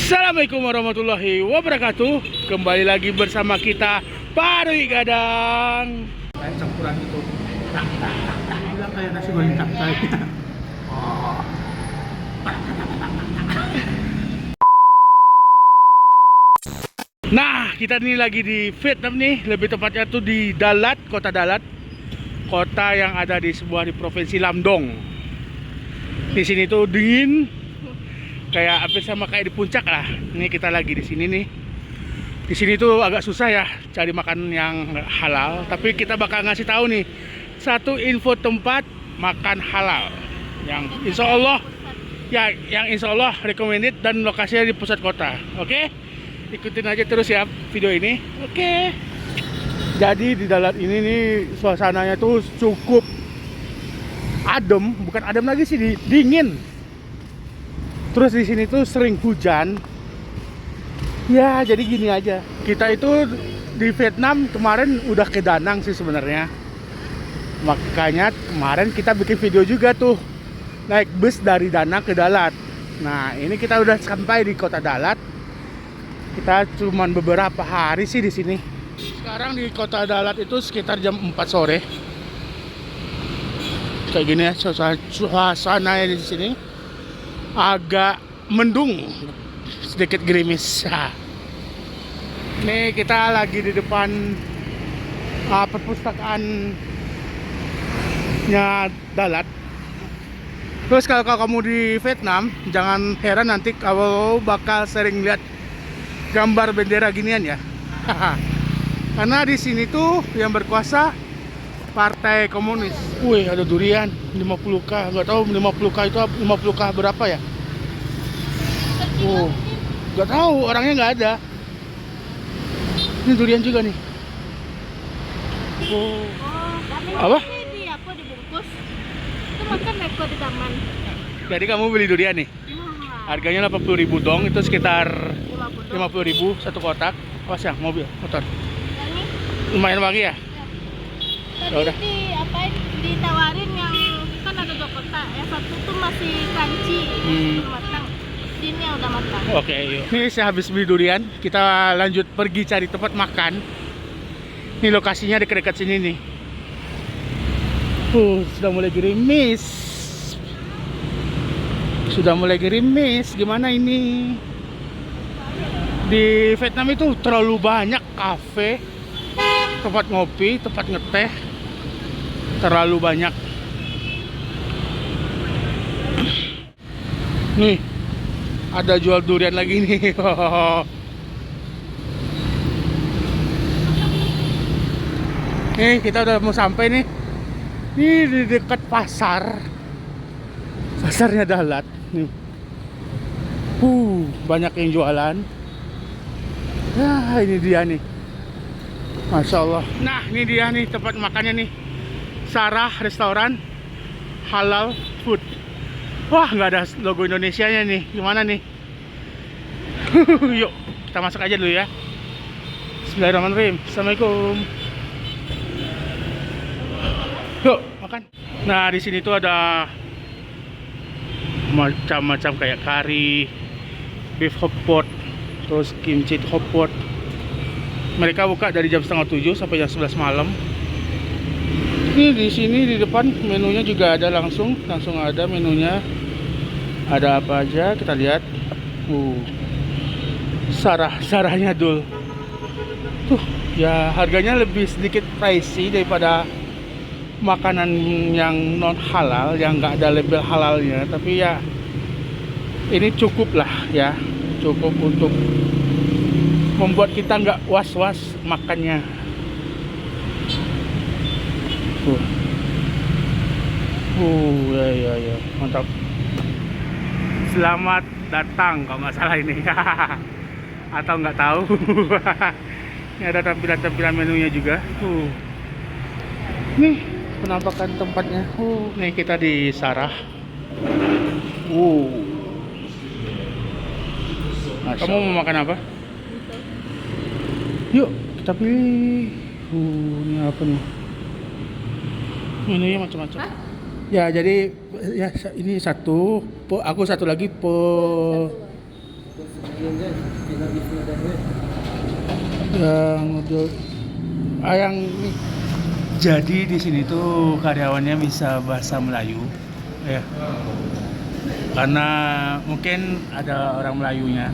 Assalamualaikum warahmatullahi wabarakatuh. Kembali lagi bersama kita Parui Gadang. Kayak campuran itu. Bilang kayak nasi goreng taktai. Oh. Nah, kita ini lagi di Vietnam nih, lebih tepatnya tuh di Dalat, kota Dalat. Kota yang ada di sebuah di provinsi Lam Dong. Di sini tuh dingin. Kayak hampir sama kayak di puncak lah. Ini kita lagi di sini nih. Di sini tuh agak susah ya cari makan yang halal, tapi kita bakal ngasih tahu nih satu info tempat makan halal yang insya Allah ya, yang insya Allah recommended dan lokasinya di pusat kota. Oke, ikutin aja terus ya video ini. Oke. Jadi di Dalat ini nih suasananya tuh cukup adem, bukan adem lagi sih, dingin. Terus di sini tuh sering hujan. Ya, jadi gini aja. Kita itu di Vietnam kemarin udah ke Da Nang sih sebenarnya. Makanya kemarin kita bikin video juga tuh naik bus dari Da Nang ke Dalat. Nah, ini kita udah sampai di kota Dalat. Kita cuman beberapa hari sih di sini. Sekarang di kota Dalat itu sekitar jam 4 sore. Kayak gini ya suasananya di sini. Agak mendung, sedikit gerimis. Ini kita lagi di depan perpustakaannya Dalat. Terus kalau kamu di Vietnam, jangan heran nanti kalau bakal sering lihat gambar bendera ginian ya. Karena di sini tuh yang berkuasa Partai Komunis. Wih, ada durian 50k. Nggak tahu 50k itu 50k berapa ya? Oh, nggak tahu, orangnya nggak ada. Ini durian juga nih. Oh, apa? Ini apa dibungkus? Itu makan Eko di taman. Jadi kamu beli durian nih? Harganya 80.000 dong, itu sekitar 50.000 satu kotak. Awas ya, mobil, motor. Ini Lumayan bagi ya? tadi ditawarin yang kan ada 2 kotak. Yang satu tuh masih crunchy, belum matang. Ini yang udah matang. Oke, yuk. Ini saya habis beli durian, kita lanjut pergi cari tempat makan. Ini lokasinya dekat-dekat sini nih. Sudah mulai gerimis. Sudah mulai gerimis. Gimana ini? Di Vietnam itu terlalu banyak kafe, tempat ngopi, tempat ngeteh. Terlalu banyak. Nih, ada jual durian lagi nih. Nih, kita udah mau sampai nih. Ini di dekat pasar. Pasarnya Dalat nih. Banyak yang jualan. Ya, ini dia nih. Masya Allah. Nah, ini dia nih tempat makannya nih. Sarah Restoran Halal Food. Wah, nggak ada logo Indonesianya nih. Gimana nih? Yuk, kita masuk aja dulu ya. Bismillahirrahmanirrahim. Assalamualaikum. Yuk, makan. Nah, di sini tuh ada macam-macam kayak kari, beef hot pot, terus kimchi hot pot. Mereka buka dari jam 6:30 sampai jam 11 malam. Ini di sini di depan menunya juga ada langsung ada menunya. Ada apa aja kita lihat. Sarahnya dul. Ya harganya lebih sedikit pricey daripada makanan yang non halal, yang nggak ada label halalnya. Tapi ya ini cukup lah ya, cukup untuk membuat kita nggak was-was makannya. Ya, mantap. Selamat datang kalau nggak salah ini. Atau nggak tahu. Ini ada tampilan-tampilan menunya juga. Nih penampakan tempatnya. Nih kita di Sarah. Kamu mau makan apa? Yuk kita pilih. Ini apa nih? Menunya macam-macam. Ya jadi ya ini satu, aku satu lagi yang jadi di sini tuh karyawannya bisa bahasa Melayu, ya. Karena mungkin ada orang Melayunya.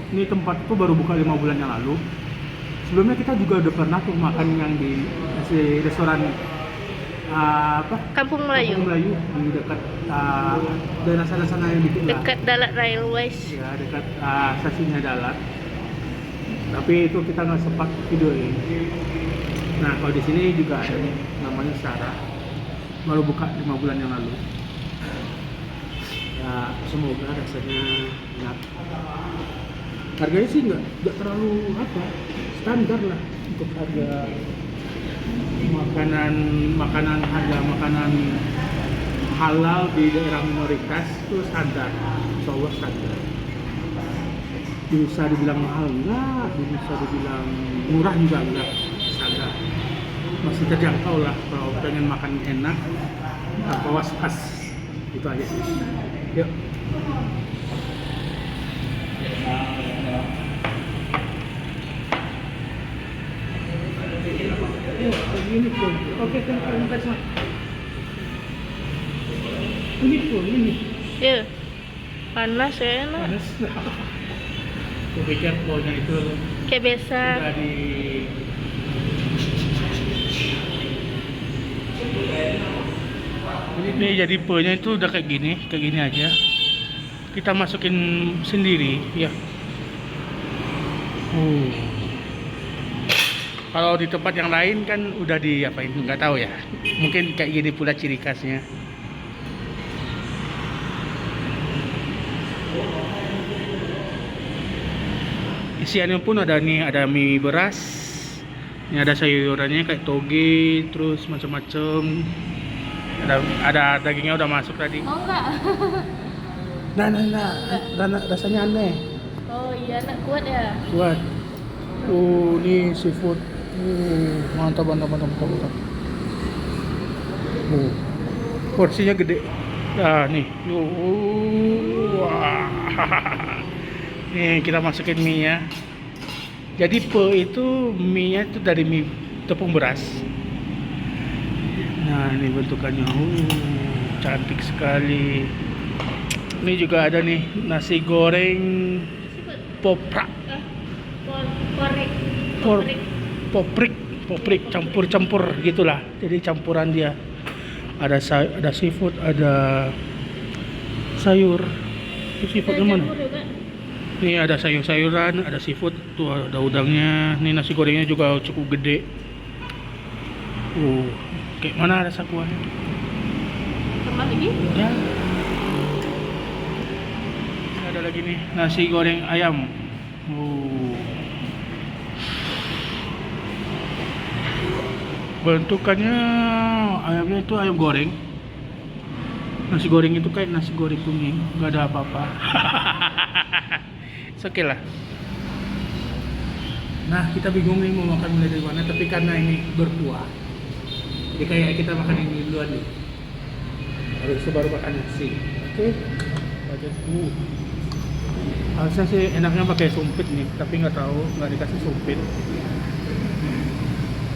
Ini tempat tuh baru buka 5 bulan yang lalu. Sebelumnya kita juga udah pernah tuh makan yang di restoran Kampung Melayu. Kampung Melayu di dekat daerah sana yang dikit lah. Dekat Dalat Railways. Ya, dekat stasiunnya Dalat. Tapi itu kita nggak sempat videoin. Nah, kalau di sini juga ada nih, namanya Sarah. Baru buka 5 bulan yang lalu. Ya, semoga rasanya enak. Harganya sih nggak terlalu standar lah untuk harga makanan halal di daerah minoritas itu standar, insya Allah standar. Bisa dibilang mahal enggak, bisa dibilang murah juga enggak, standar. Masih terjangkau lah kalau pengen makan enak tanpa was-was, itu aja sih. Yuk. Ini pun, oke kan semua. Ini pun, ini. Ya, panas ya enak. Panas. Aku pikir polnya itu Kayak biasa. udah di ini jadi polnya itu udah kayak gini aja. Kita masukin sendiri, ya. Kalau di tempat yang lain kan udah diapain, nggak tahu ya. Mungkin kayak gini pula ciri khasnya. Isiannya pun ada nih, ada mie beras. Ini ada sayurannya kayak toge, terus macam-macam. Ada dagingnya udah masuk tadi. Oh enggak. Rasanya aneh. Oh iya, enak kuat ya. Buat. Ini seafood. Mantap. Porsinya gede. Nah, nih. Wah. Nih, kita masukin mie-nya. Jadi itu mie-nya itu dari mie tepung beras. Nah, ini bentukannya. Cantik sekali. Ini juga ada nih nasi goreng poprak. Poprik campur gitulah. Jadi campuran dia. Ada seafood, ada sayur. Itu seafoodnya mana? Ini ada sayur-sayuran, ada seafood, tuh ada udangnya. Ini nasi gorengnya juga cukup gede. Kayak mana rasa kuahnya? Tambah lagi? Ya. Ada lagi nih nasi goreng ayam. Bentukannya ayamnya itu ayam goreng. Nasi goreng itu kayak nasi goreng kuning, nggak ada apa-apa. Oke lah. Nah, kita bingung nih mau makan mulai dari mana, tapi karena ini berkuah, jadi kayak kita makan ini duluan nih. Habis itu baru makan nasi. Oke. Harusnya sih enaknya pakai sumpit nih, tapi nggak tahu, nggak dikasih sumpit.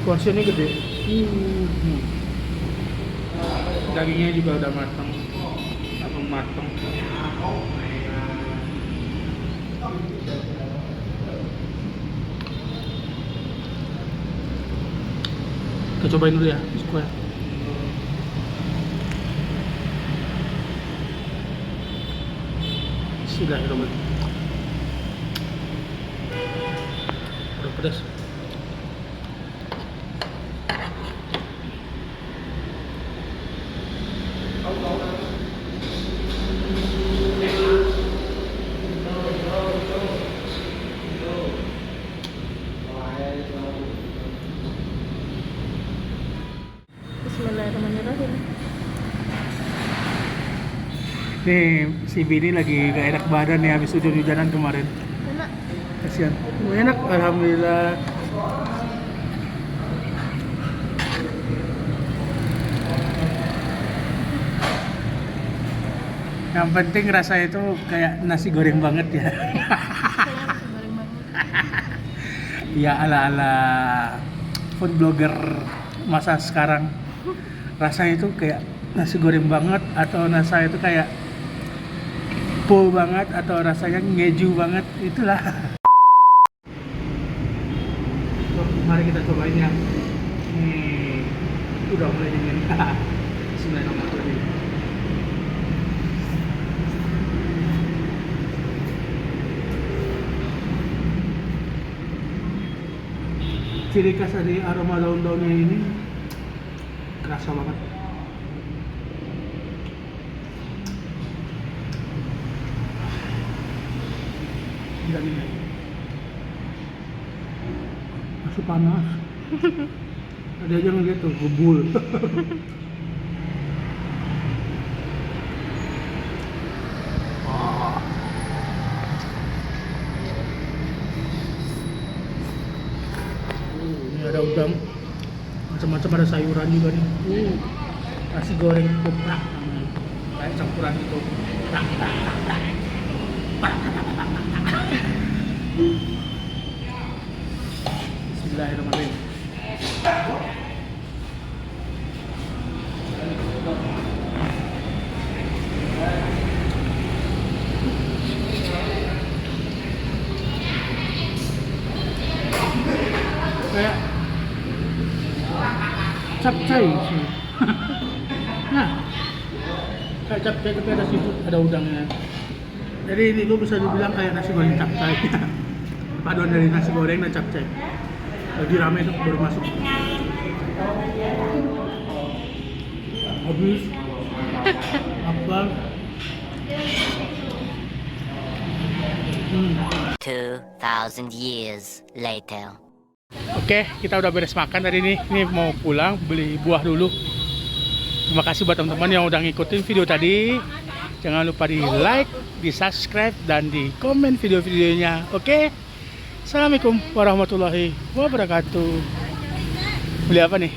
Porsinya gede. Dagingnya juga udah matang. Kita cobain dulu ya, square. Bismillahirrahmanirrahim. Udah pedas. Bismillahirrahmanirrahim. Nih, si Bini lagi gak enak badan nih habis hujan-hujanan kemarin. Enak. Kasihan. Enak, alhamdulillah. Yang penting rasanya itu kayak nasi goreng banget ya. Ya ala-ala food blogger masa sekarang. Rasanya itu kayak nasi goreng banget, atau rasanya itu kayak po banget, atau rasanya ngeju banget, itulah. Mari kita cobain ya. Nih, udah mulai dingin. Bismillahirrahmanirrahim. Ciri khas dari aroma daun-daunnya ini kerasa banget. Dagingnya masih panas. Ada aja ngeliat tuh gebul. Ah. Ini ada udang, macam-macam, ada sayuran juga nih. Nasi goreng koprak namanya, kayak campuran itu. Bismillahirrahmanirrahim. Kayak capcay sih. Nah, kayak capcay tapi ada seafood, ada udangnya. Jadi ini tuh bisa dibilang kayak nasi goreng capcay. Paduan dari nasi goreng dan capcay. Lagi rame tuh baru masuk. Habis apa? 2,000 years later. Oke, kita udah beres makan hari ini. Ini mau pulang, beli buah dulu. Terima kasih buat teman-teman yang udah ngikutin video tadi. Jangan lupa di like, di subscribe, dan di komen video-videonya. Oke? Assalamualaikum warahmatullahi wabarakatuh. Beli apa nih?